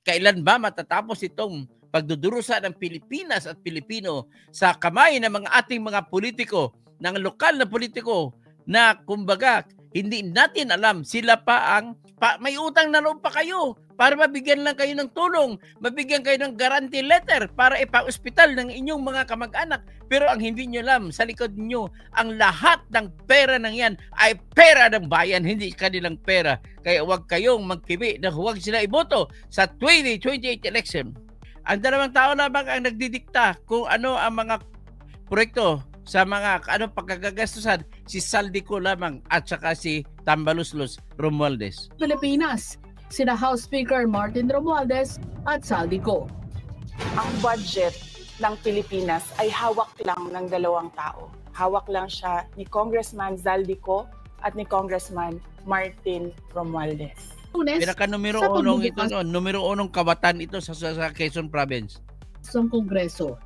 kailan ba matatapos itong pagdudurusa ng Pilipinas at Pilipino sa kamay ng mga ating mga politiko, ng lokal na politiko na kumbaga hindi natin alam, sila pa ang may utang na loob pa kayo para mabigyan lang kayo ng tulong, mabigyan kayo ng guarantee letter para ipa-ospital ng inyong mga kamag-anak. Pero ang hindi nyo alam, sa likod nyo, ang lahat ng pera ng yan ay pera ng bayan, hindi kanilang pera. Kaya huwag kayong magkibi na huwag sila iboto sa 2028 election. Ang dalawang tao lamang ang nagdidikta kung ano ang mga proyekto sa mga pagkagagastusan, si Saldico lamang at saka si Tambaluslos Romualdez. Pilipinas, sina House Speaker Martin Romualdez at Saldico. Ang budget ng Pilipinas ay hawak lang ng dalawang tao. Hawak lang siya ni Congressman Zaldico at ni Congressman Martin Romualdez. Pinaka numero 1 ito, numero 1 kawatan ito sa Quezon Province. Sa Kongreso.